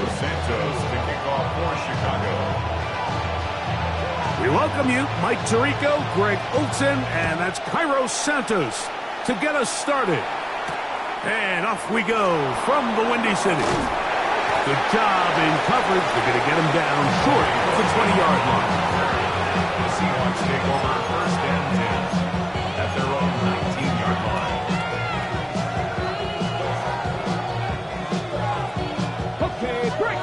Santos to kick off for Chicago. We welcome you, Mike Tirico, Greg Olson, and that's Cairo Santos to get us started. And off we go from the Windy City. Good job in coverage. They're going to get him down short of the 20-yard line. The Seahawks take over first and 10 at their own 19-yard line. Okay, break.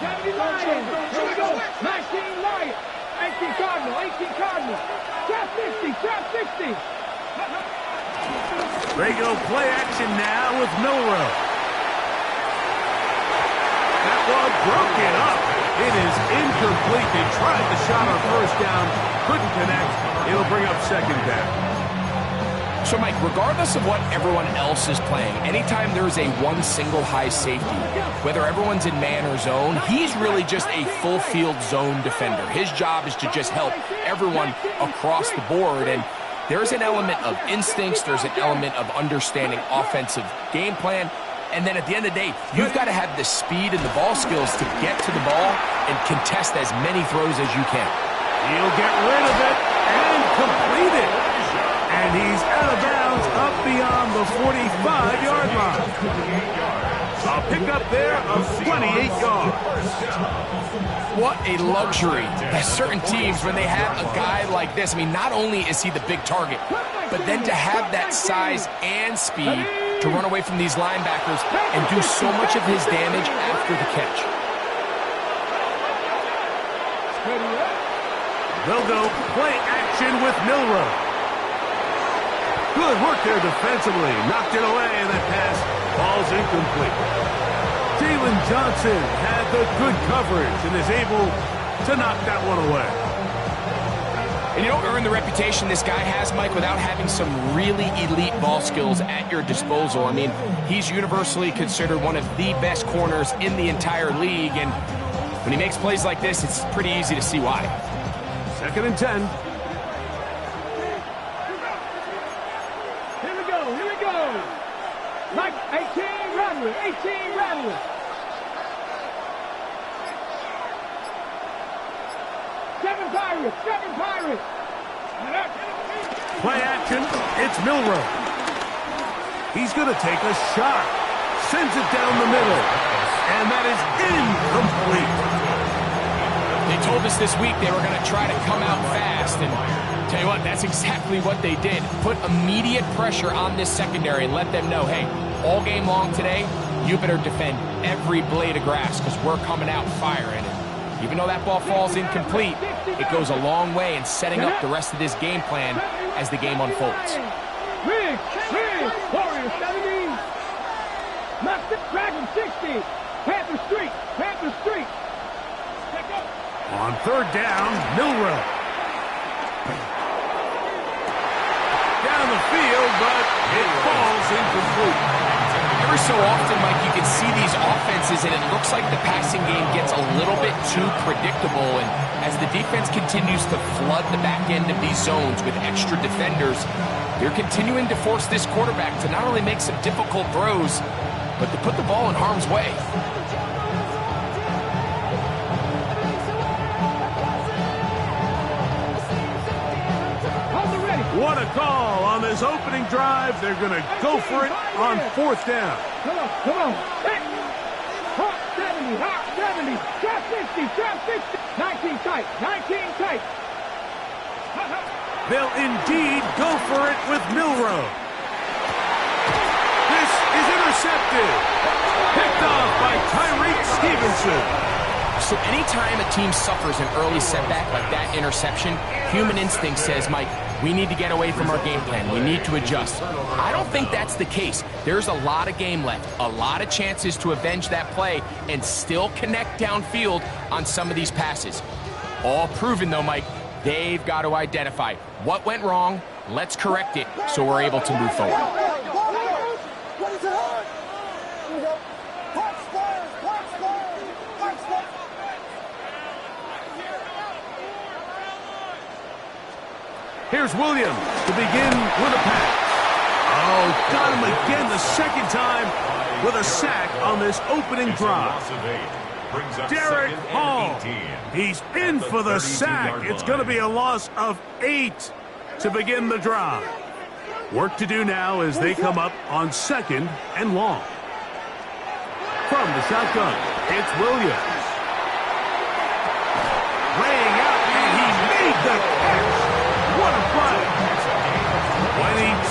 70 Lions. Here we go. 19 Lions. 18 Cardinal. 18 Cardinal. Trap 60. Trap 60. They go play action now with Milroe. That ball broken up. It is incomplete. They tried the shot on first down. Couldn't connect. It'll bring up second down. So, Mike, regardless of what everyone else is playing, anytime there's a one single high safety, whether everyone's in man or zone, he's really just a full field zone defender. His job is to just help everyone across the board. And there's an element of instincts. There's an element of understanding offensive game plan. And then at the end of the day, you've got to have the speed and the ball skills to get to the ball and contest as many throws as you can. He'll get rid of it and complete it. And he's out of bounds up beyond the 45-yard line. A pickup there of 28 yards. What a luxury that certain teams, when they have a guy like this, I mean, not only is he the big target, but then to have that size and speed to run away from these linebackers and do so much of his damage after the catch. They'll go play action with Milroe. Good work there defensively. Knocked it away, and that pass falls incomplete. Jalen Johnson had the good coverage and is able to knock that one away. And you don't earn the reputation this guy has, Mike, without having some really elite ball skills at your disposal. I mean, he's universally considered one of the best corners in the entire league, and when he makes plays like this, it's pretty easy to see why. Second and 10. Here we go. Here we go. Mike, 18 Rattler. 18 Rattler. Seven Pirates! Play action, it's Milroe. He's going to take a shot. Sends it down the middle. And that is incomplete. They told us this week they were going to try to come out fast. And tell you what, that's exactly what they did. Put immediate pressure on this secondary and let them know, hey, all game long today, you better defend every blade of grass because we're coming out firing. Even though that ball falls incomplete, it goes a long way in setting up the rest of this game plan as the game unfolds. Rig, Warrior 70, Master Dragon 60, Panther Street. On third down, Milroe. Down the field, but it falls incomplete. Every so often, Mike, you can see these offenses, and it looks like the passing game gets a little bit too predictable. And as the defense continues to flood the back end of these zones with extra defenders, they're continuing to force this quarterback to not only make some difficult throws, but to put the ball in harm's way. What a call on this opening drive. They're going to go for it on fourth down. Come on. Hot 70, trap 60. 19 tight. They'll indeed go for it with Milroe. This is intercepted. Picked off by Tyreek Stevenson. So anytime a team suffers an early setback like that interception, human instinct says, Mike, we need to get away from our game plan. We need to adjust. I don't think that's the case. There's a lot of game left, a lot of chances to avenge that play and still connect downfield on some of these passes. All proven, though, Mike, they've got to identify what went wrong, let's correct it so we're able to move forward. Here's Williams to begin with a pass. A Oh, got him again the second time with a sack on this opening drive. Derek Hall, he's in for the sack. It's going to be a loss of 8 to begin the drive. Work to do now as they come up on 2nd and long. From the shotgun, it's Williams. Laying out, and he made the catch. What a play.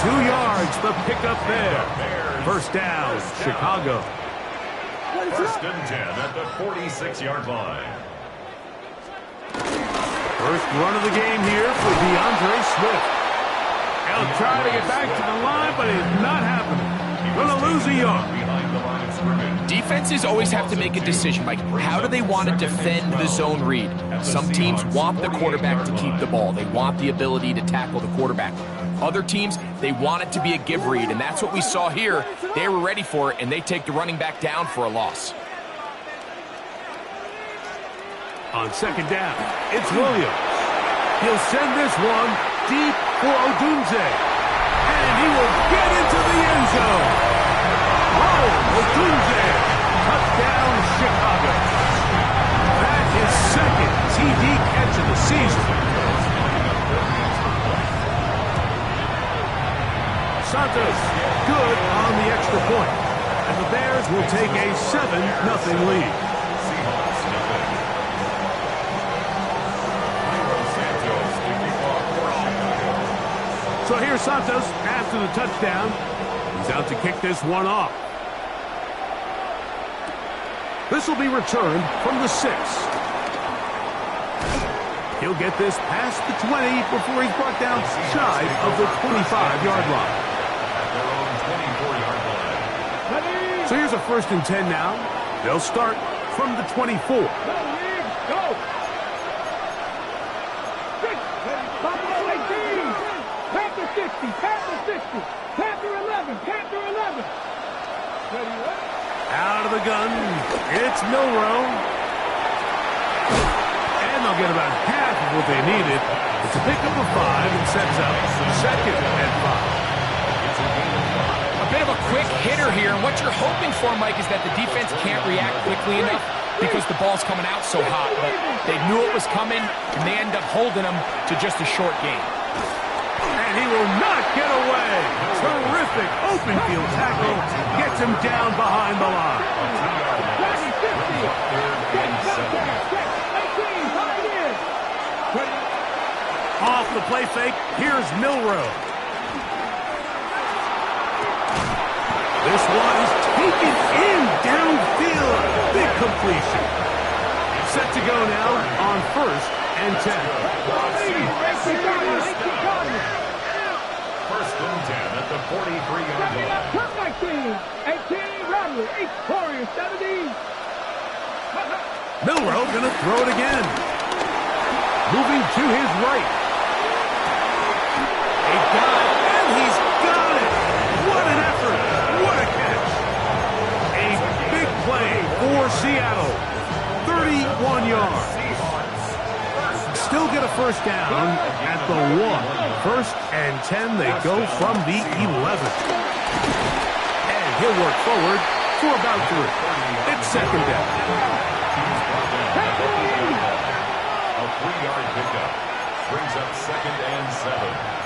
22 yards, the pickup there. First down, Chicago. First and 10 at the 46-yard line. First run of the game here for DeAndre Swift. He'll try to get back to the line, but it's not happening. Going to lose a yard. Defenses always have to make a decision, Mike. How do they want to defend the zone read? Some teams want the quarterback to keep the ball. They want the ability to tackle the quarterback. Other teams, they want it to be a give read, and that's what we saw here. They were ready for it, and they take the running back down for a loss. On 2nd down, it's Williams. He'll send this one deep for Odunze. And he will get into the end zone. Oh, Odunze. Touchdown, Chicago. That is 2nd TD catch of the season. Santos, good on the extra point. And the Bears will take a 7-0 lead. So here's Santos after the touchdown. He's out to kick this one off. This will be returned from the 6. He'll get this past the 20 before he's brought down shy of the 25-yard line. So here's a 1st and 10 now. They'll start from the 24. Go! Panther 60, Panther 60, Panther 11, Panther 11. Out of the gun, it's Milrow. And they'll get about half of what they needed. It's a pickup of 5 and sets up 2nd and 5. A bit of a quick hitter here, and what you're hoping for, Mike, is that the defense can't react quickly enough because the ball's coming out so hot. But they knew it was coming, and they end up holding them to just a short game. And he will not get away. Terrific open field tackle. Gets him down behind the line. Off the play fake, here's Milrow. This one is taken in downfield. Big completion. Set to go now on 1st and 10. First and 10 at the 43-yard line. 18, Rattler, 8, Warriors, 17. Milrow gonna throw it again. Moving to his right. He got it, and he's got it. What an effort. What a catch. A big play for Seattle. 31 yards. Still get a 1st down at the 1. 1st and 10, they go from the 11. And he'll work forward for about 3. It's 2nd down. A 3-yard pickup brings up 2nd and 7.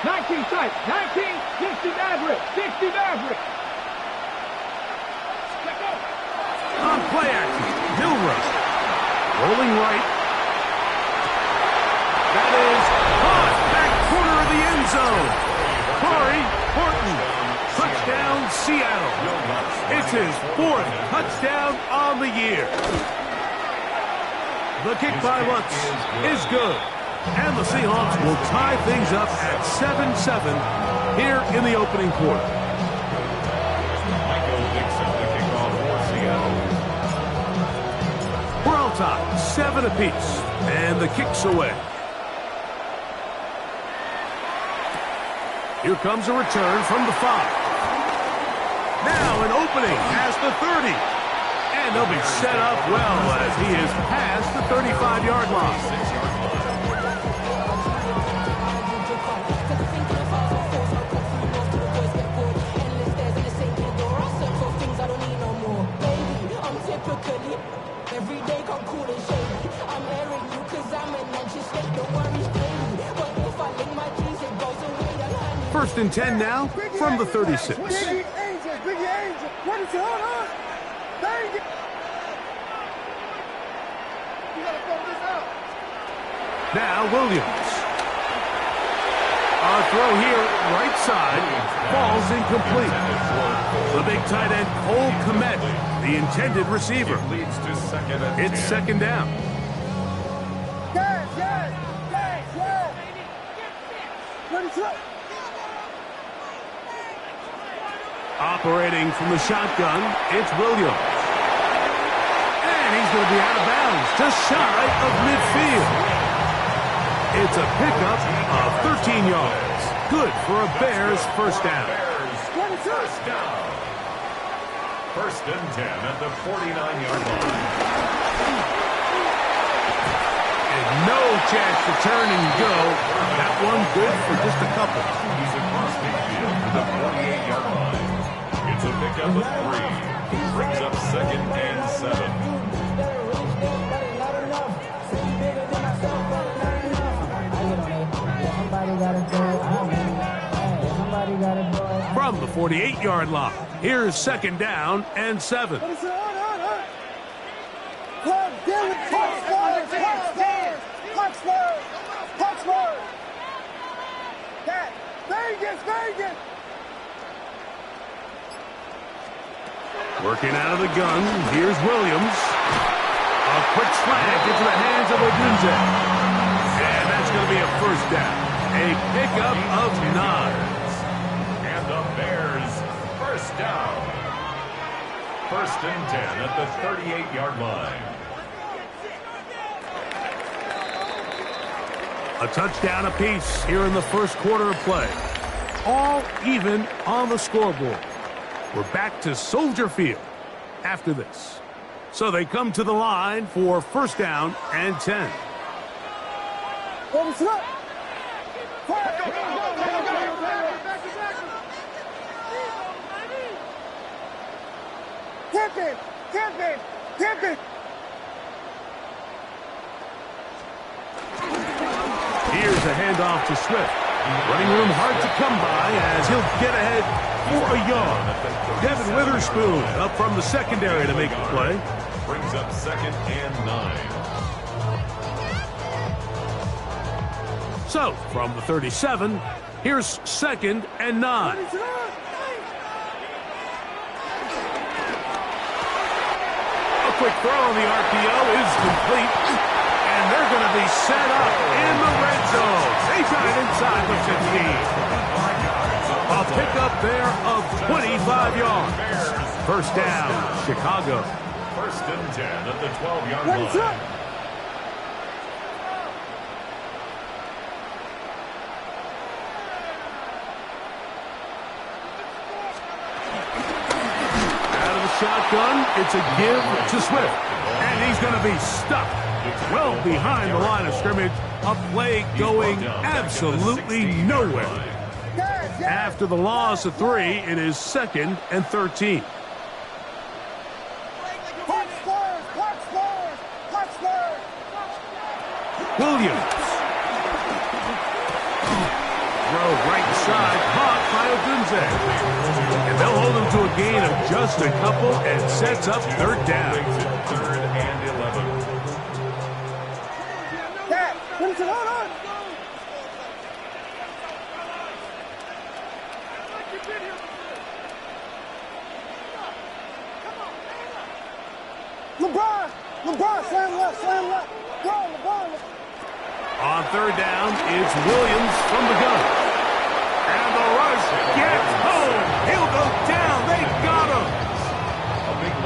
19 sight, 19, 60 Maverick, 60 Maverick. On play action, Milrow. Rolling right. That is caught back corner of the end zone. Corey Horton. Touchdown, Seattle. It's his 4th touchdown on the year. The kick by Lutz is good. And the Seahawks will tie things up at 7-7 here in the opening quarter. We're on top, 7 apiece, and the kick's away. Here comes a return from the 5. Now an opening past the 30. And they'll be set up well as he is past the 35-yard line. First and 10 now from the 36. Biggie Angel, what is it? Hold on. Bang it. You gotta throw this out. Now Williams. A throw here, right side, falls incomplete. The big tight end, Cole Kmet, the intended receiver. Leads to second and It's 10. second down. Yes. What is it? Operating from the shotgun, it's Williams. And he's going to be out of bounds, just shy of midfield. It's a pickup of 13 yards. Good for a Bears first down. Bears first down. First and 10 at the 49-yard line. And no chance to turn and go. That one good for just a couple. He's across midfield to the 48-yard line. It's a pickup of 3. Brings up second and 7. From the 48-yard line, here's second down and 7. What is it? Hold on. Club, Dylan, Punchword. That, Vegas. Working out of the gun, here's Williams. A quick slant into the hands of Odunze. And that's going to be a first down. A pickup of 9. And the Bears first down. First and 10 at the 38-yard line. A touchdown apiece here in the first quarter of play. All even on the scoreboard. We're back to Soldier Field after this. So they come to the line for first down and 10. What is it? Tip it. Here's a handoff to Swift. Running room hard to come by as he'll get ahead for a yard. Devin Witherspoon up from the secondary to make the play. Brings up second and 9. So, from the 37, here's second and 9. A quick throw on the RPO is complete. And they're going to be set up in the red zone. They got it inside the 15. A pickup there of 25 yards. First down, Chicago. First and 10 at the 12-yard line. Out of the shotgun, it's a give to Swift. And he's going to be stuck well behind the line of scrimmage. A play going absolutely nowhere. After the loss of 3, it is second and 13. Williams. Throw right side, caught by Odunze. And they'll hold him to a gain of just a couple and sets up third down. Third and 11. LeBron, slam left. Go, LeBron. On third down, it's Williams from the gun. And the rush gets home. He'll go down. They got him.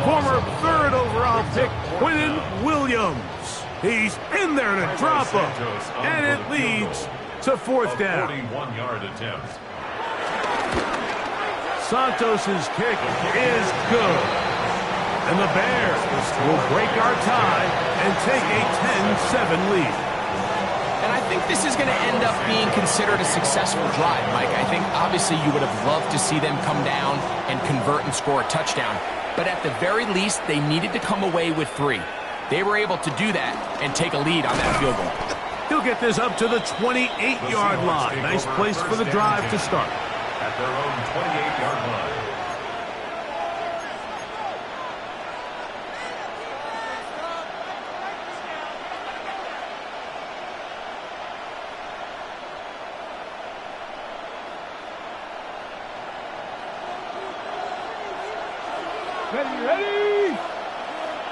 Former third overall pick, Quinnen Williams. He's in there to drop him. And it leads to fourth down. 41-yard attempt. Santos's kick is good. And the Bears will break our tie and take a 10-7 lead. And I think this is going to end up being considered a successful drive, Mike. I think obviously you would have loved to see them come down and convert and score a touchdown. But at the very least, they needed to come away with 3. They were able to do that and take a lead on that field goal. He'll get this up to the 28-yard line. Nice place for the drive to start. at their own 28-yard line. Ready.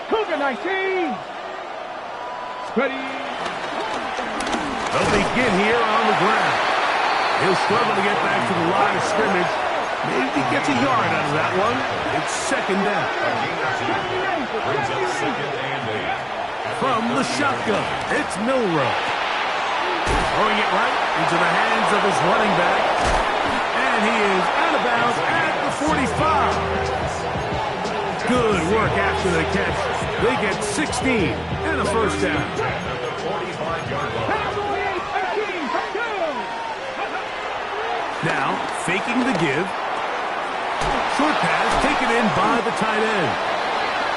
Cougar 19. Ready. They'll begin here on the ground. He'll struggle to get back to the line of scrimmage. Maybe he gets a yard out of that one. It's second down. Brings up second and 8. From the shotgun, it's Milroe. Throwing it right into the hands of his running back. And he is out of bounds at the 45. Good work after the catch. They get 16 and a first down. At the 45-yard line. Now, faking the give. Short pass taken in by the tight end.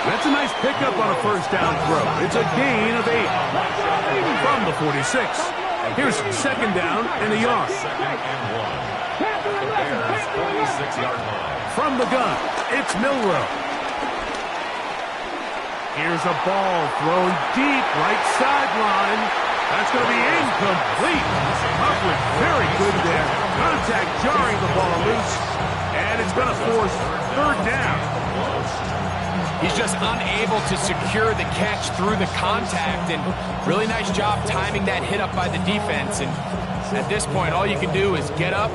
That's a nice pickup on a first down throw. It's a gain of 8 from the 46. Here's second down and a yard. Second and 1. At the Bears' 46-yard line. From the gun, it's Milroe. Here's a ball thrown deep right sideline. That's going to be incomplete. Coverage very good there. Contact jarring the ball loose. And it's going to force third down. He's just unable to secure the catch through the contact, and really nice job timing that hit up by the defense. And at this point, all you can do is get up,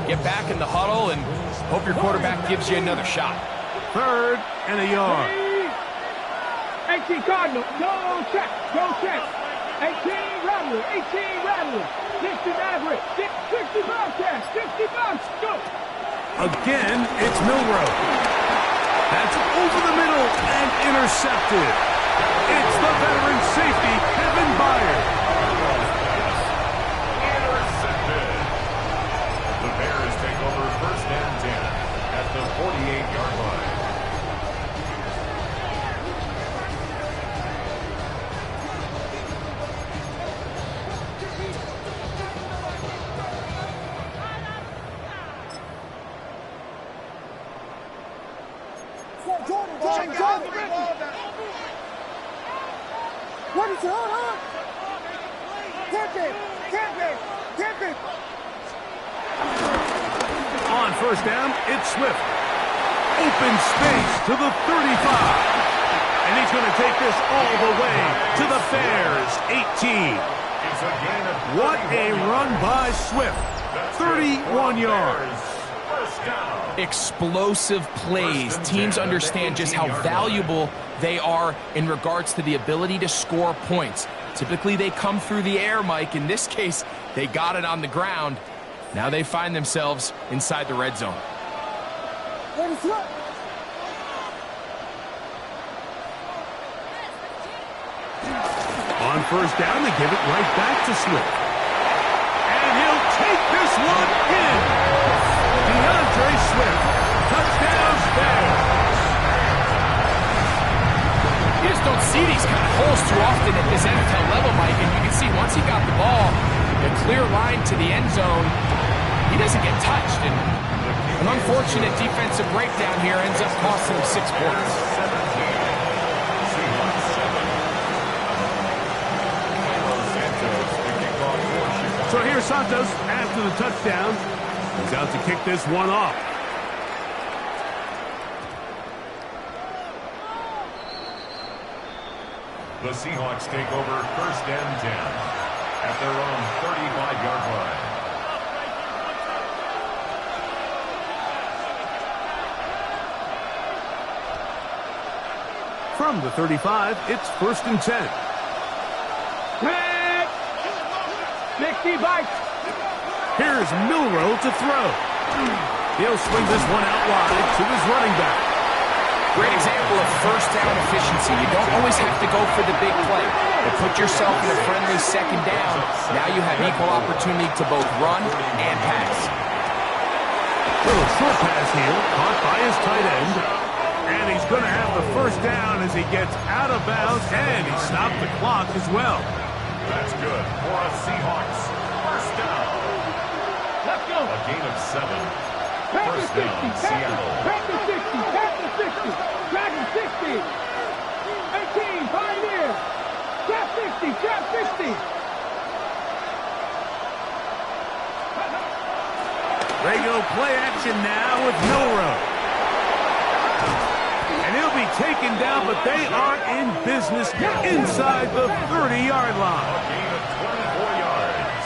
get back in the huddle, and hope your quarterback gives you another shot. Third and a yard. 18 Cardinal, go check. 18 Rattler, 60 Maverick, 60 Bobcats, 60 Bucks, go. Again, it's Milroe. That's over the middle and intercepted. It's the veteran safety, Kevin Byard. Intercepted. The Bears take over first and 10 at the 48-yard line. What is it? Hold on. Can't be. On first down, it's Swift. Open space to the 35. And he's going to take this all the way to the Bears' 18. It's a gain of What a run by Swift. 31 yards. First down. Explosive plays. Teams understand just how valuable they are in regards to the ability to score points. Typically, they come through the air, Mike. In this case, they got it on the ground. Now they find themselves inside the red zone. On first down, they give it right back to Swift. And he'll take this one in. DeAndre Swift. Touchdown, Bears. You just don't see these kind of holes too often at this NFL level, Mike. And you can see once he got the ball, the clear line to the end zone, he doesn't get touched. And an unfortunate defensive breakdown here ends up costing him 6 points. So here's Santos after the touchdown. He's out to kick this one off. The Seahawks take over first and 10 at their own 35-yard line. From the 35, it's first and 10. 60 bites. Here's Milroe to throw. He'll swing this one out wide to his running back. Great example of first down efficiency. You don't always have to go for the big play, but put yourself in a friendly second down. Now you have equal opportunity to both run and pass. Little short pass here, caught by his tight end. And he's going to have the first down as he gets out of bounds, and he stopped the clock as well. That's good for a Seahawks first down. Let's go. A gain of 7. First down, Seattle. Pass the 60, pass the 60. Dragon 60. 18, Pioneer. Trap 50, trap 50. They go play action now with N0x. And he'll be taken down, but they are in business inside the 30-yard line. A gain of 24 yards.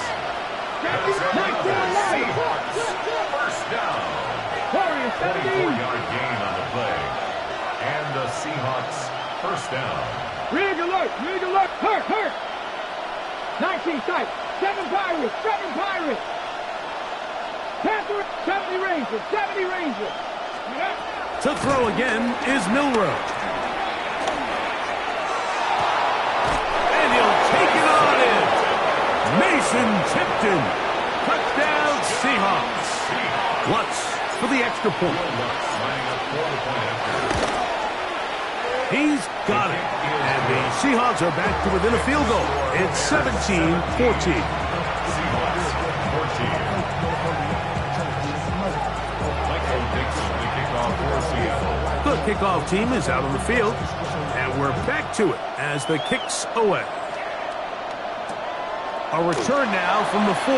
Seahawks, first down. 24-yard gain on the play. And the Seahawks, first down. Rig alert, hurt. 19 tight, 7 Pirates. Panther, 70 Rangers. To throw again is N0x. And he'll take it on in. Mason Tipton. Touchdown Seahawks. Lutz for the extra point. He's got it. And the Seahawks are back to within a field goal. It's 17-14. Seahawks, 14. The kickoff team is out on the field, and we're back to it as the kick's away. A return now from the 4.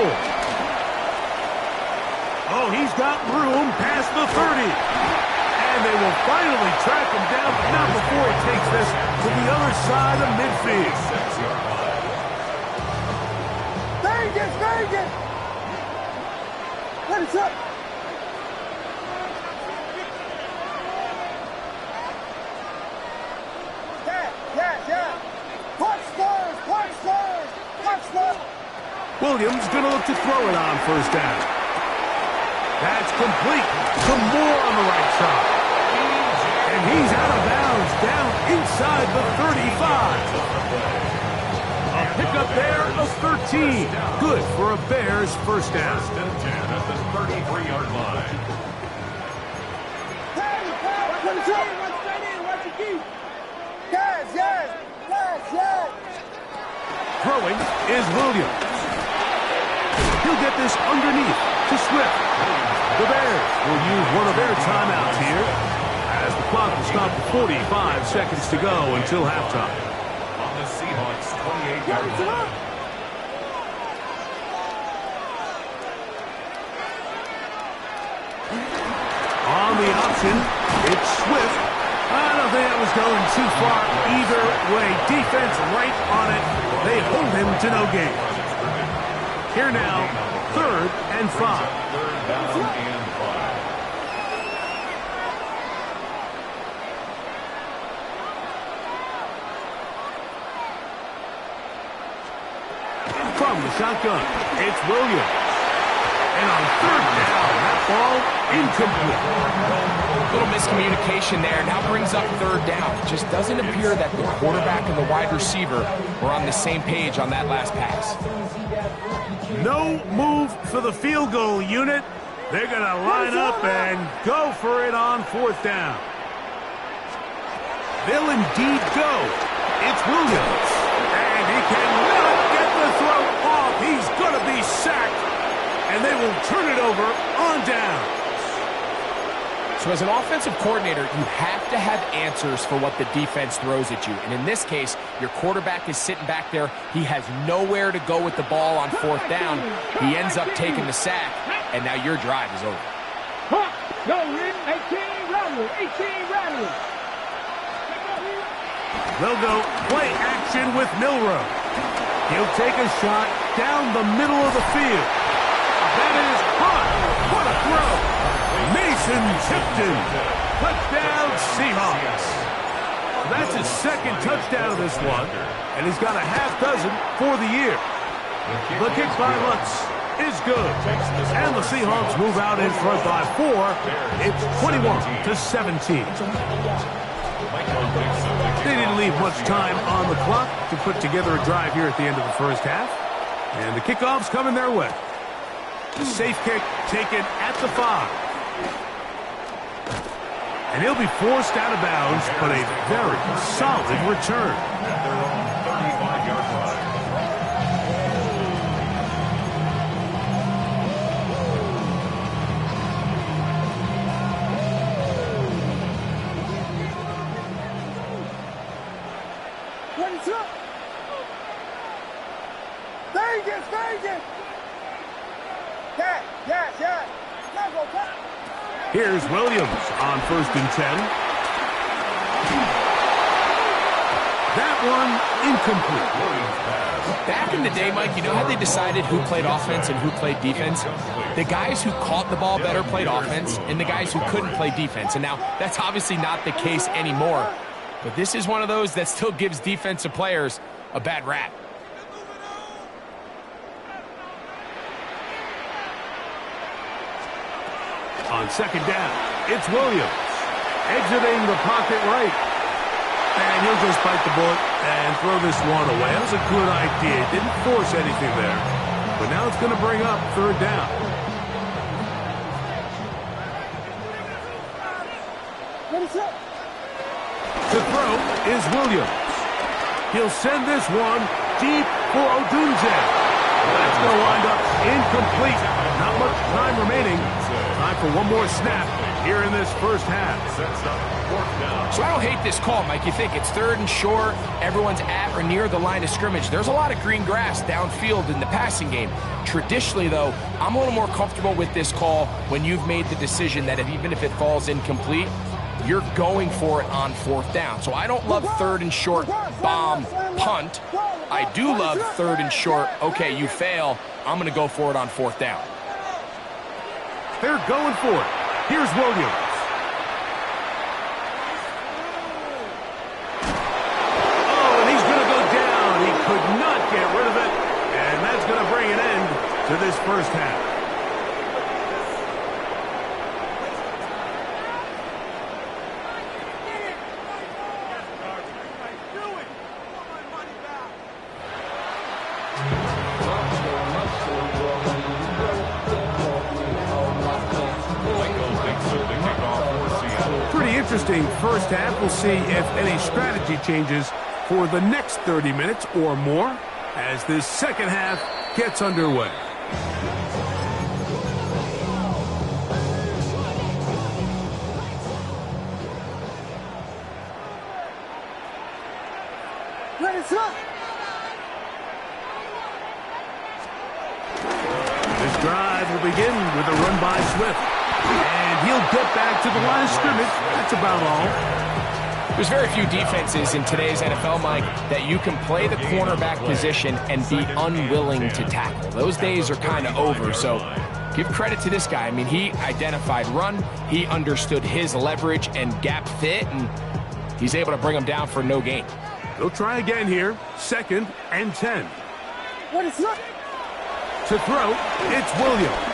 Oh, he's got room past the 30. And they will finally track him down, but not before he takes this to the other side of midfield. Vegas! Let it up! Yeah! Punch first! Williams going to look to throw it on first down. That's complete. Some more on the right side. And he's out of bounds, down inside the 35. A pickup there of 13. Good for a Bears first down. First and 10 at the 33-yard line. Throwing is Williams. He'll get this underneath to Swift. The Bears will use one of their timeouts here as the clock will stop at 45 seconds to go until halftime. On the Seahawks 28-yard line. On the option, it's Swift. I don't think that was going too far either way. Defense right on it. They hold him to no gain. Here now, 3rd and 5. Third down and 5. From the shotgun, it's Williams. And on 3rd down, that ball incomplete. Little miscommunication there. Now brings up 3rd down. It just doesn't appear that the quarterback and the wide receiver were on the same page on that last pass. No move for the field goal unit. They're going to line up and go for it on 4th down. They'll indeed go. It's Williams. And he cannot get the throw off. He's going to be sacked. And they will turn it over on down. So as an offensive coordinator, you have to have answers for what the defense throws at you. And in this case, your quarterback is sitting back there. He has nowhere to go with the ball on 4th down. He ends up taking the sack, and now your drive is over. Go, Rick. 18 rattlers. They'll go play action with N0x. He'll take a shot down the middle of the field. That is hot. What a throw. Mason Tipton. Touchdown Seahawks. That's his 2nd touchdown of this one, and he's got a half dozen for the year. The kick by Lutz is good, and the Seahawks move out in front by 4. It's 21-17. They didn't leave much time on the clock to put together a drive here at the end of the first half, and the kickoff's coming their way. Safe kick taken at the 5. And he'll be forced out of bounds, but a very solid return. At their own 35-yard line. Here's Williams on 1st and 10. That one incomplete. Back in the day, Mike, you know how they decided who played offense and who played defense? The guys who caught the ball better played offense, and the guys who couldn't play defense. And now, that's obviously not the case anymore. But this is one of those that still gives defensive players a bad rap. On 2nd down, it's Williams. Exiting the pocket right. And he'll just bite the bullet and throw this one away. That was a good idea. Didn't force anything there. But now it's going to bring up 3rd down. To throw is Williams. He'll send this one deep for Odunze. That's going to wind up incomplete. Not much time remaining. Time for one more snap here in this first half. So I don't hate this call, Mike. You think it's 3rd and short, everyone's at or near the line of scrimmage. There's a lot of green grass downfield in the passing game. Traditionally, though, I'm a little more comfortable with this call when you've made the decision that even if it falls incomplete, you're going for it on 4th down. So I don't love 3rd and short, bomb, punt. I do love 3rd and short, okay, you fail, I'm going to go for it on 4th down. They're going for it. Here's Williams. Oh, and he's going to go down. He could not get rid of it. And that's going to bring an end to this first half. Interesting first half. We'll see if any strategy changes for the next 30 minutes or more as this second half gets underway. This drive will begin with a run by Swift. And he'll get back to the line of scrimmage. That's about all. There's very few defenses in today's NFL, Mike, that you can play the cornerback position and be unwilling to tackle. Those days are kind of over, so give credit to this guy. I mean, he identified run, he understood his leverage and gap fit, and he's able to bring him down for no gain. They'll try again here, 2nd and 10. To throw, it's Williams.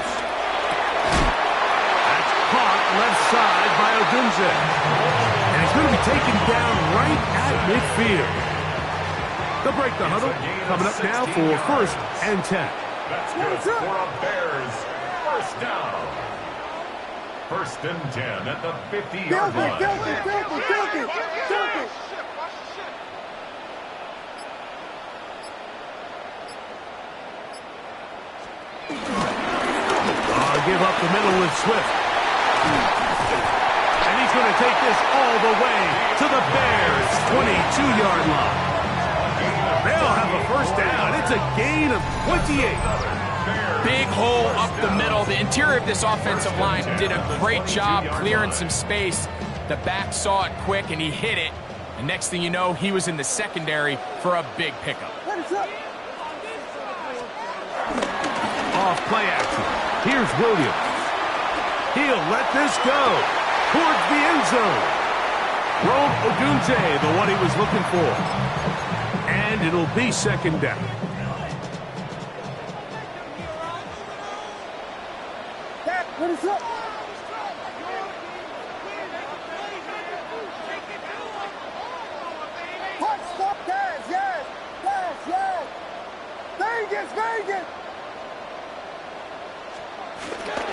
Left side by Odunze. And he's going to be taken down right at midfield. They'll break the huddle. Coming up now for 1st and 10. That's good for a Bears 1st down. 1st and 10 at the 50-yard line. Give up the middle with Swift. And he's going to take this all the way to the Bears' 22-yard line. They'll have a 1st down. It's a gain of 28. Big hole up the middle. The interior of this offensive line did a great job clearing some space. The back saw it quick, and he hit it. And next thing you know, he was in the secondary for a big pickup. Off play action. Here's Williams. He'll let this go towards the end zone. Rome Odunze, the one he was looking for. And it'll be 2nd down.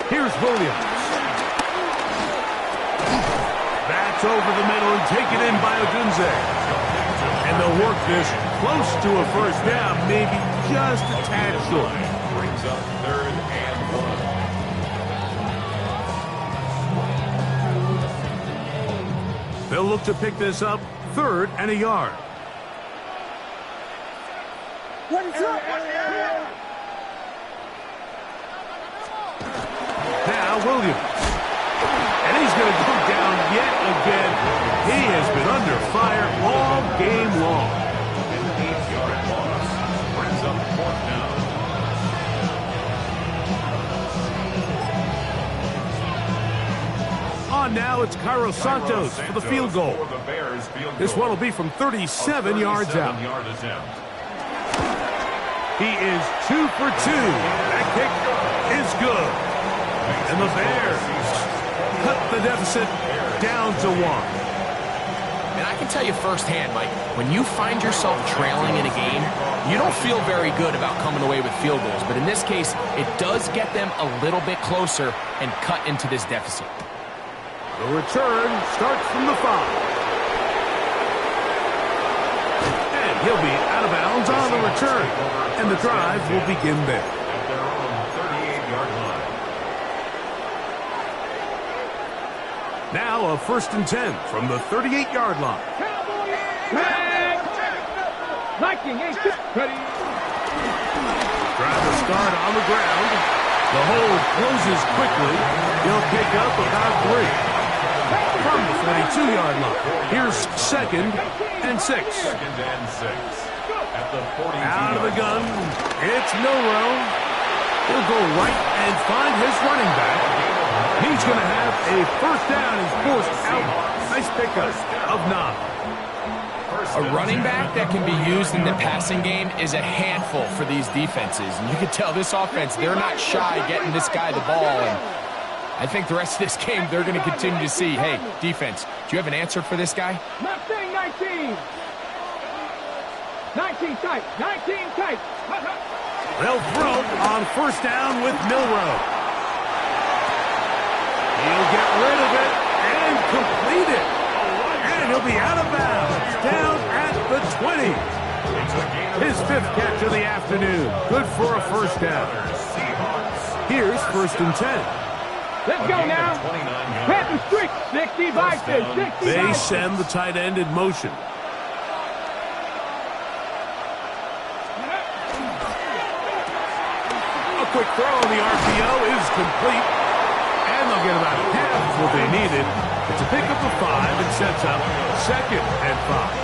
Here's Williams. That's over the middle and taken in by Odunze. And they'll work this close to a 1st down, maybe just a tad short. Brings up 3rd and 1. They'll look to pick this up 3rd and a yard. Now Williams. And he's going to go down yet again. He has been under fire all game long. An 8-yard loss brings up 4th down. On now, it's Cairo Santos for the field goal. For the Bears field This goal. one will be from 37 yards out. 37-yard attempt. He is 2 for 2. That kick is good. And the Bears cut the deficit down to 1. And I can tell you firsthand, Mike, when you find yourself trailing in a game, you don't feel very good about coming away with field goals. But in this case, it does get them a little bit closer and cut into this deficit. The return starts from the 5. And he'll be out of bounds on the return. And the drive will begin there. At their own 38-yard line. Now a 1st and 10 from the 38-yard line. Liking ain't ready. Drive to start on the ground. The hole closes quickly. He'll pick up about 3. From the 42-yard line. Here's 2nd and 6. 2nd and 6. At the 42. Out of the gun. It's Milroe. He'll go right and find his running back. He's going to have a 1st down. He's forced out. Nice pickup of 9. A running back that can be used in the passing game is a handful for these defenses. And you can tell this offense, they're not shy getting this guy the ball. And I think the rest of this game, they're going to continue to see, hey, defense, do you have an answer for this guy? Mustang 19. 19 tight. 19 tight. They'll throw on 1st down with Milroe. He'll get rid of it and complete it. And he'll be out of bounds, down at the 20. His 5th catch of the afternoon. Good for a 1st down. Here's 1st and 10. Let's go now. Panther streak. 65 to 65. They send the tight end in motion. A quick throw on the RPO is complete. And they'll get about half what they needed. It's a pickup of 5 and sets up 2nd and 5.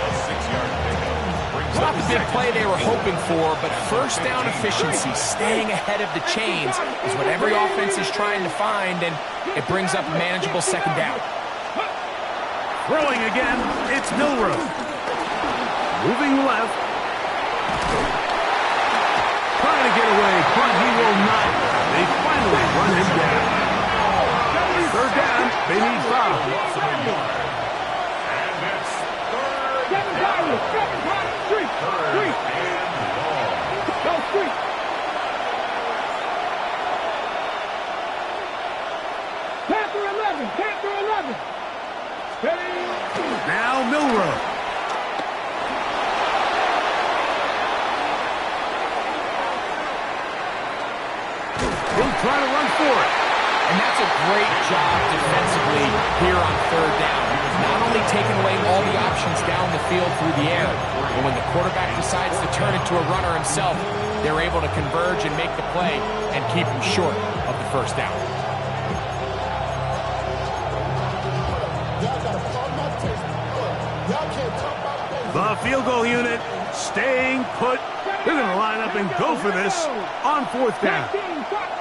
It's not the big play they were hoping for, but 1st down efficiency, staying ahead of the chains, is what every offense is trying to find, and it brings up a manageable 2nd down. Throwing again, it's Milroe. Moving left. Trying to get away, but he will not. They finally run him down. 3rd down, they need 5. Street. Go street. Panther 11. Panther 11. Ready. Now Milroe. He'll try to run for it. And that's a great job defensively here on 3rd down. Not only taking away all the options down the field through the air, but when the quarterback decides to turn it to a runner himself, they're able to converge and make the play and keep him short of the 1st down. The field goal unit staying put. They're going to line up and go for this on 4th down.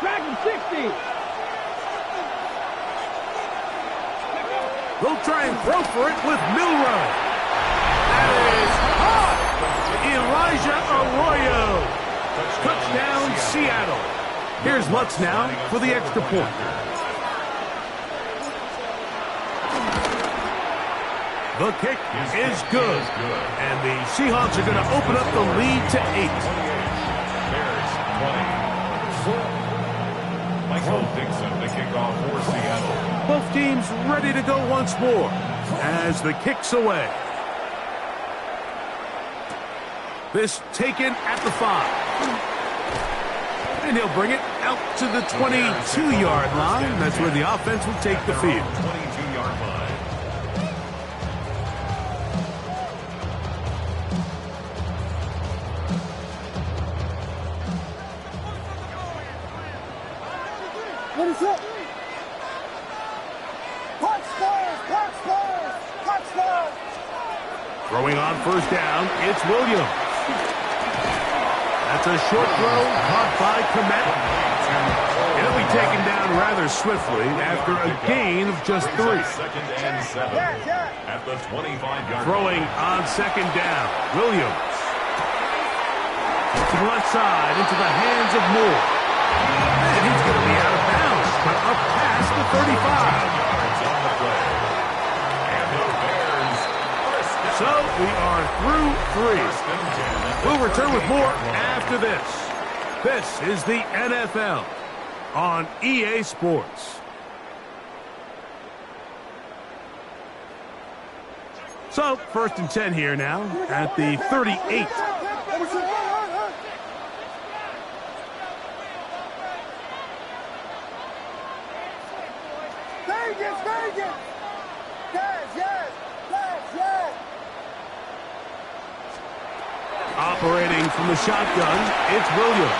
Dragon 60. They'll try and throw for it with Milroe. That is caught. Elijah Arroyo. Touchdown, Seattle. Here's Lutz now for the extra point. The kick is good. And the Seahawks are going to open up the lead to 8. Bears 20. Michael Dixon, the kickoff for Seattle. Both teams ready to go once more as the kick's away. This taken at the 5. And he'll bring it out to the 22-yard line. That's where the offense will take the field. 22-yard line. Throwing on first down, it's Williams. That's a short throw caught by Komet. He'll be taken down rather swiftly after a gain of just 3. Second and 7 at the 25-yard Throwing on second down, Williams. To the left side, into the hands of Moore. And he's going to be out of bounds, but up past the 35. on the play. And the Bears So we are through 3. We'll return with more after this. This is the NFL on EA Sports. So, 1st and 10 here now at the 38. Operating from the shotgun, it's Williams.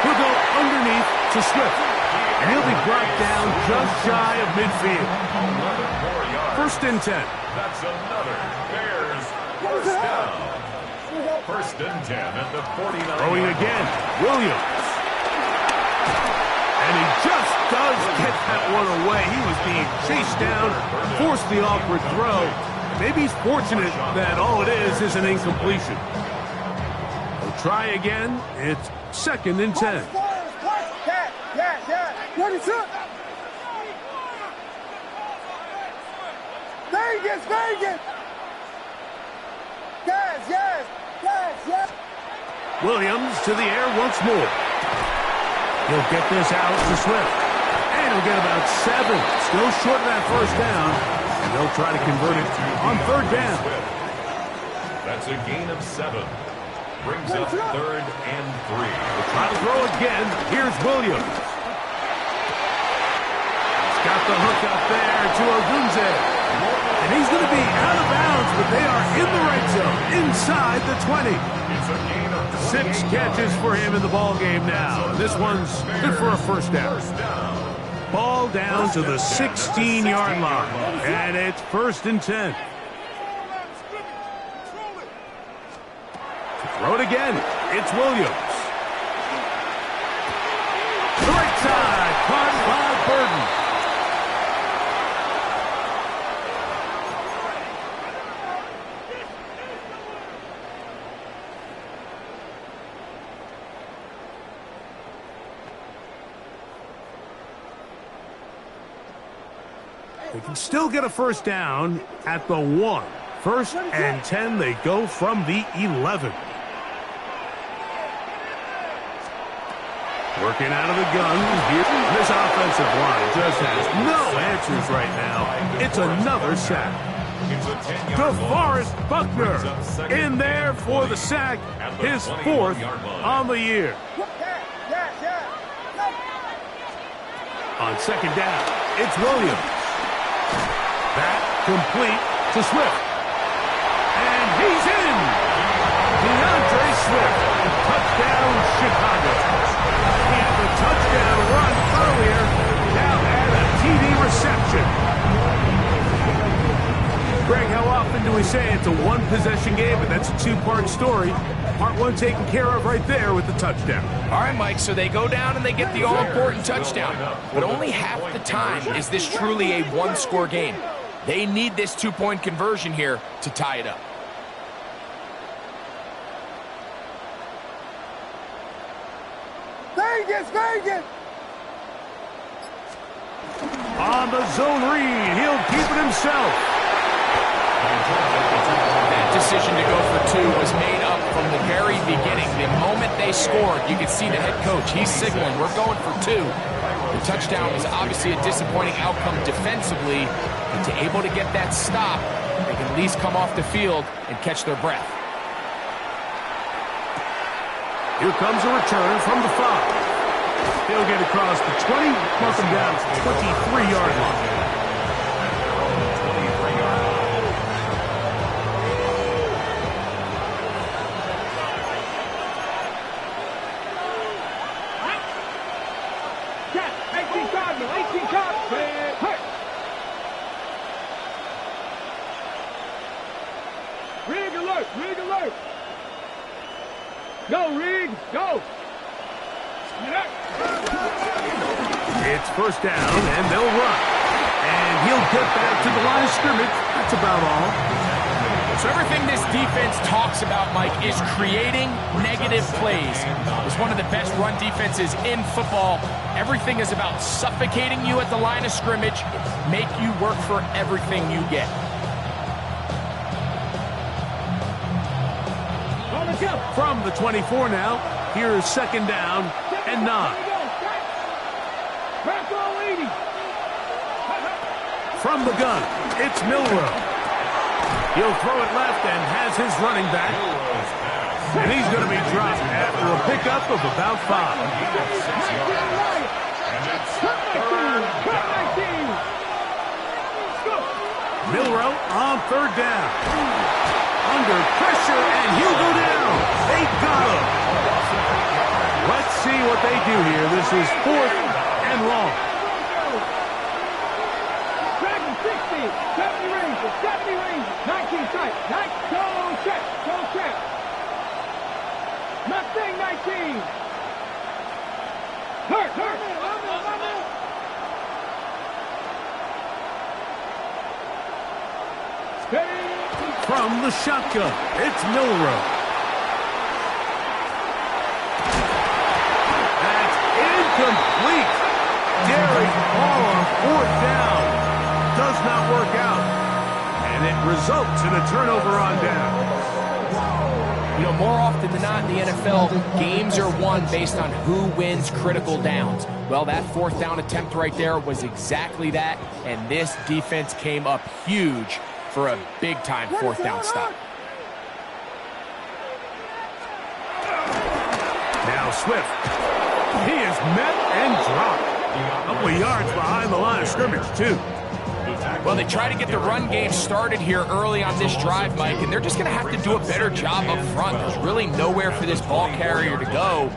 He'll go underneath to Swift, and he'll be brought down just shy of midfield. 1st and 10. That's another Bears first down. 1st and 10 at the 49. Throwing again, Williams. And he just does get that one away. He was being chased down, forced the awkward throw. Maybe he's fortunate that all it is an incompletion. We'll try again. It's 2nd and 10. Williams to the air once more. He'll get this out to Swift. And he'll get about 7. Still short of that first down. And they'll try to convert it on 3rd down. That's a gain of 7. Brings up 3rd and 3. They'll try to throw again. Here's Williams. He's got the hook up there to Ogunze. And he's going to be out of bounds, but they are in the right zone, inside the 20. It's a gain of 6 catches for him in the ball game now. This one's good for a first down. Ball down to the 16-yard line, and it's 1st and 10. To throw it again, it's Williams. The right side, caught by Burden. They can still get a first down at the 1. 1st and 10, they go from the 11. Working out of the gun here. This offensive line just has no answers right now. It's another sack. DeForest Buckner in there for the sack, his 4th on the year. On 2nd down, it's Williams. That complete to Swift. And he's in! DeAndre Swift, touchdown Chicago. He had the touchdown run earlier, now had a TD reception. Greg, how often do we say it's a one-possession game, but that's a 2-part story? Part 1 taken care of right there with the touchdown. All right, Mike, so they go down and they get the all-important touchdown. But only half the time is this truly a one-score game. They need this 2-point conversion here to tie it up. Vegas! On the zone read, he'll keep it himself. That decision to go for 2 was made up from the very beginning. The moment they scored, you could see the head coach. He's signaling, we're going for 2. The touchdown was obviously a disappointing outcome defensively, but to able to get that stop, they can at least come off the field and catch their breath. Here comes a return from the 5. He'll get across the 20, mark him down to the 23-yard line. alert. Rig alert. Go, Rig. Go. It's first down, and they'll run. And he'll get back to the line of scrimmage. That's about all. So everything this defense talks about, Mike, is creating negative plays. It's one of the best run defenses in football. Everything is about suffocating you at the line of scrimmage, make you work for everything you get. From the 24 now, here's second down and 9. From the gun, it's Milroe. He'll throw it left and has his running back. And he's going to be dropped after a pickup of about 5. Milroe on third down. Under pressure, and he'll go down. They got him. Let's see what they do here. This is 4th and long. 70 ranges, 19 tight, go check. Mustang 19. Hurt. From the shotgun, it's Milroe. That's incomplete. Derek Hall on 4th down. Does not work out, and it results in a turnover on down. You know, more often than not in the NFL, games are won based on who wins critical downs. Well, that 4th down attempt right there was exactly that, and this defense came up huge for a big-time 4th down stop. Now Swift. He is met and dropped. A couple of yards behind the line of scrimmage, too. Well, they try to get the run game started here early on this drive, Mike, and they're just going to have to do a better job up front. There's really nowhere for this ball carrier to go.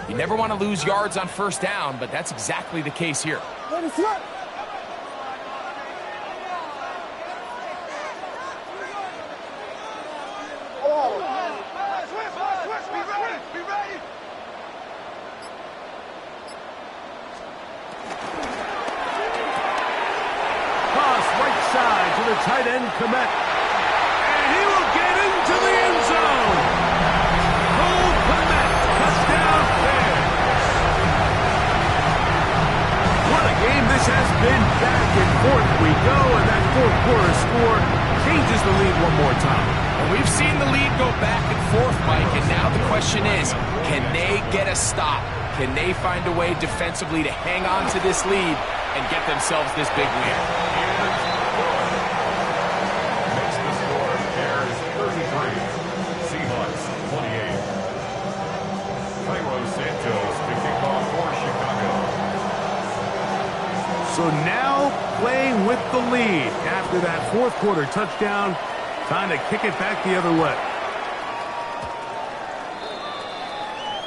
You never want to lose yards on 1st down, but that's exactly the case here. Tight end Komet, and he will get into the end zone. Cole Komet, touchdown Bears. What a game this has been. Back and forth we go, and that 4th quarter score changes the lead one more time. And we've seen the lead go back and forth, Mike, and now the question is, can they get a stop? Can they find a way defensively to hang on to this lead and get themselves this big win? So now playing with the lead after that 4th quarter touchdown, time to kick it back the other way.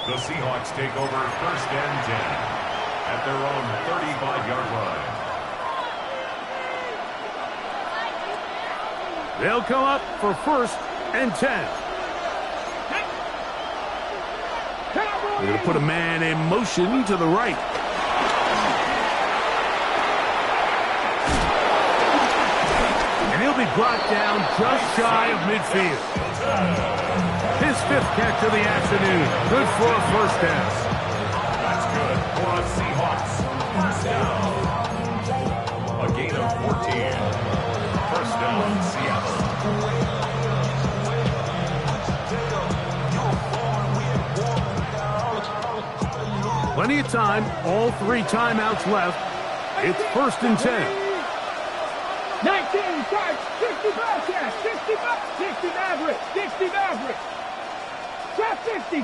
The Seahawks take over 1st and 10 at their own 35-yard line. They'll come up for 1st and 10. They're going to put a man in motion to the right. Be brought down just shy of midfield. His 5th catch of the afternoon. Good for a 1st down. That's good for the Seahawks. 1st down. A gain of 14. 1st down, Seattle. Plenty of time. All 3 timeouts left. It's 1st and 10. 19 starts, 60 Bobcats, 60 Maverick. Trap 60.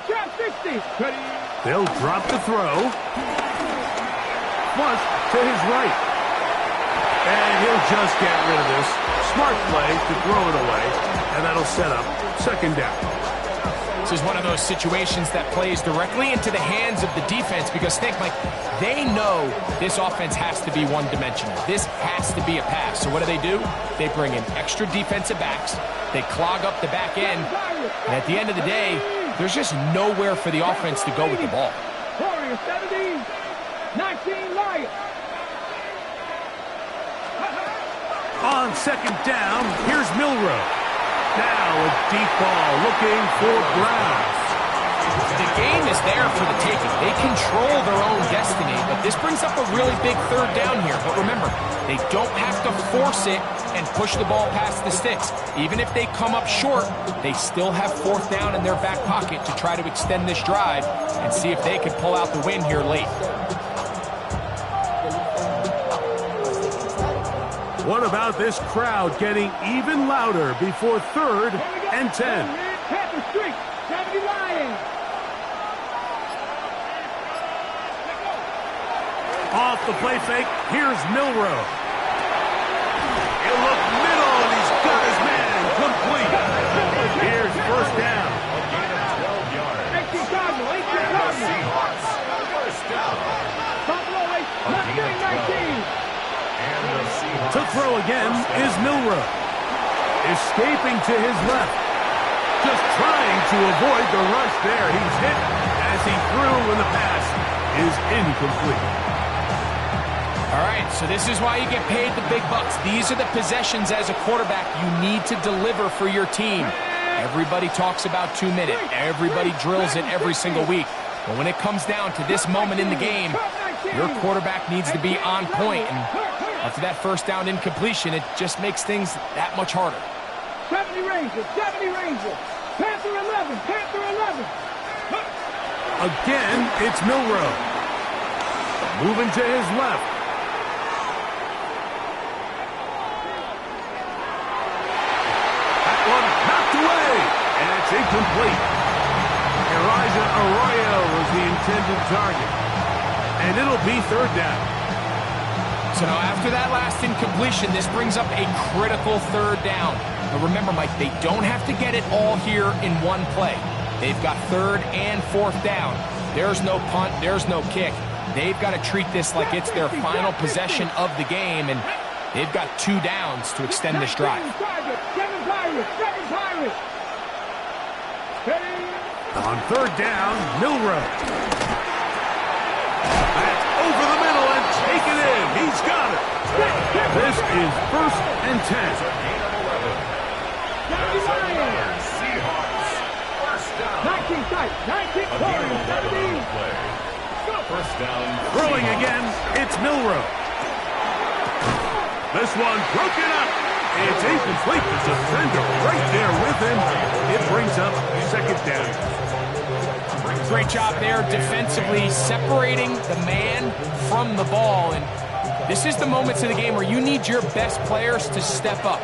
They'll drop the throw. Flush to his right. And he'll just get rid of this. Smart play to throw it away, and that'll set up 2nd down. This is one of those situations that plays directly into the hands of the defense because think, like, they know this offense has to be one-dimensional. This has to be a pass. So what do? They bring in extra defensive backs. They clog up the back end. And at the end of the day, there's just nowhere for the offense to go with the ball. 70, 19 Lions. On second down, here's Milroe. Now a deep ball looking for Brown. The game is there for the taking. They control their own destiny, but this brings up a really big third down here. But remember, they don't have to force it and push the ball past the sticks. Even if they come up short, they still have fourth down in their back pocket to try to extend this drive and see if they can pull out the win here late. What about this crowd getting even louder before 3rd and 10? Panther Street, 70 Lions. Off the play fake, here's Milroe. He'll look middle, and he's got his man complete. Here's first down. 18 Cardinal, 18 Cardinal. Seahawks, first down. Buffalo, 19. To throw again is Milroe. Escaping to his left. Just trying to avoid the rush there. He's hit as he threw when the pass is incomplete. All right, so this is why you get paid the big bucks. These are the possessions as a quarterback you need to deliver for your team. Everybody talks about 2 minutes. Everybody drills it every single week. But when it comes down to this moment in the game, your quarterback needs to be on point. And after that first down incompletion, it just makes things that much harder. 70 Rangers, 70 Rangers. Panther 11, Panther 11. Again, it's Milroe. Moving to his left. That one knocked away, and it's incomplete. Elijah Arroyo was the intended target. And it'll be 3rd down. So now after that last incompletion, this brings up a critical 3rd down. But remember, Mike, they don't have to get it all here in one play. They've got 3rd and 4th down. There's no punt, there's no kick. They've got to treat this like it's their final possession of the game, and they've got 2 downs to extend this drive. 7 Pirates. On 3rd down, Milroe. That's over the middle and taken in. He's got it. This is 1st and 10. Seahawks, first down. 19 sight, 19 corners, 17. First down. Throwing again, it's Milroe. This one broken up. It's incomplete. The defender right there with him. It brings up 2nd down. Great job there defensively, separating the man from the ball. And this is the moments of the game where you need your best players to step up.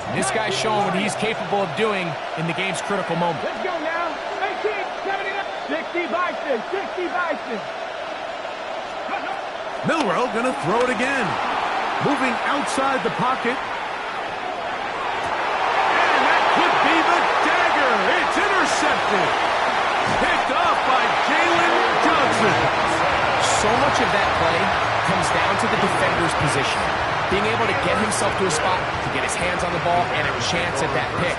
And this guy's showing what he's capable of doing in the game's critical moment. Let's go now. 18, 70, 60 Bison, 60 Bison. Milroe gonna throw it again. Moving outside the pocket. And that could be the dagger. It's intercepted. Picked off by Jalen Johnson. So much of that play comes down to the defender's position. Being able to get himself to a spot, to get his hands on the ball, and a chance at that pick.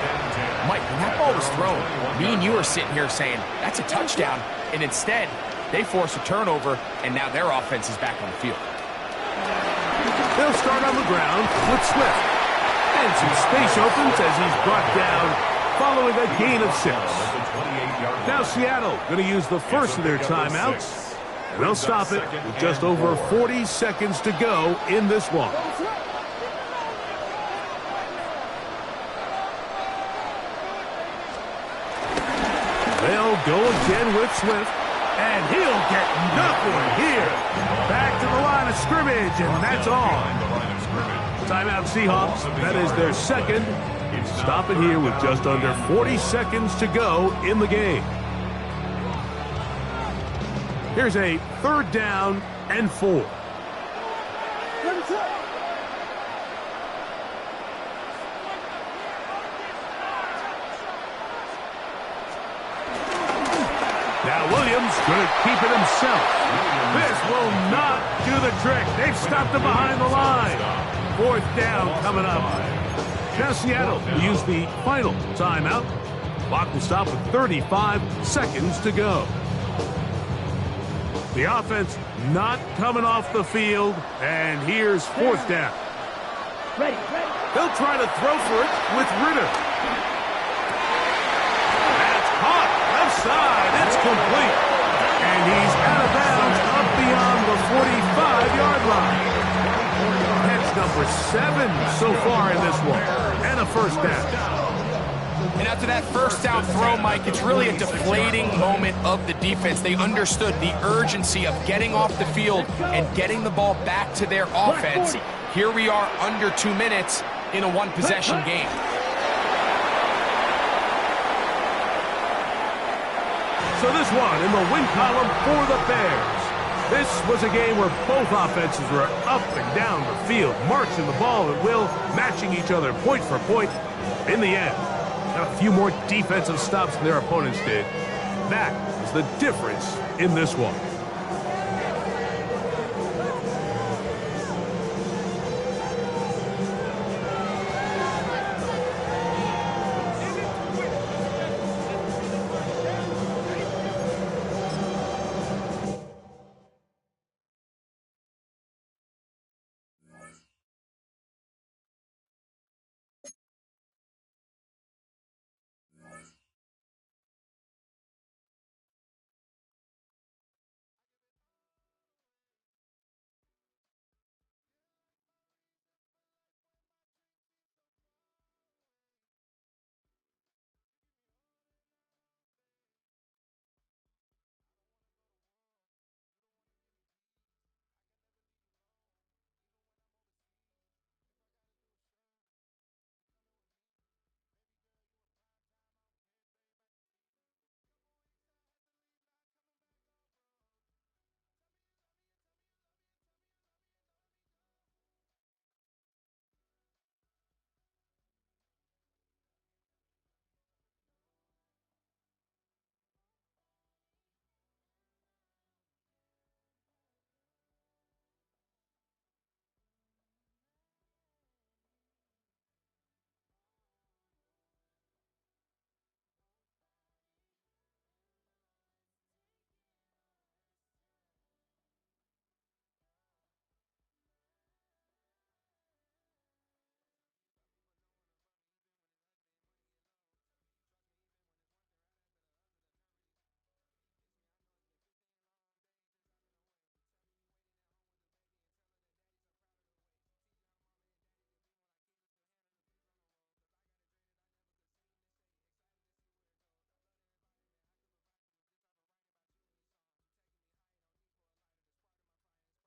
Mike, when that ball was thrown, me and you are sitting here saying, that's a touchdown. And instead, they force a turnover, and now their offense is back on the field. They'll start on the ground with Swift. And some space opens as he's brought down following a gain of 6. Now Seattle going to use the first of their timeouts. And they'll stop it with just over 40 seconds to go in this one. They'll go again with Swift. And he'll get nothing here. Back to the line of scrimmage, and that's all. Timeout Seahawks. That is their 2nd. Stop it here with just under 40 seconds to go in the game. Here's a 3rd down and 4. Now Williams going to keep it himself. This will not do the trick. They've stopped him behind the line. 4th down coming up. Now Seattle will use the final timeout. Clock will stop with 35 seconds to go. The offense not coming off the field, and here's 4th down. Ready. He'll try to throw for it with Ritter. That's caught. Left side. It's complete. And he's out of bounds up beyond the 45-yard line. Catch number 7 so far in this one. And a 1st down. And after that 1st down throw, Mike, it's really a deflating moment of the defense. They understood the urgency of getting off the field and getting the ball back to their offense. Here we are under 2 minutes in a 1-possession game. So this one in the win column for the Bears. This was a game where both offenses were up and down the field, marching the ball at will, matching each other point for point. In the end, got a few more defensive stops than their opponents did. That is the difference in this one.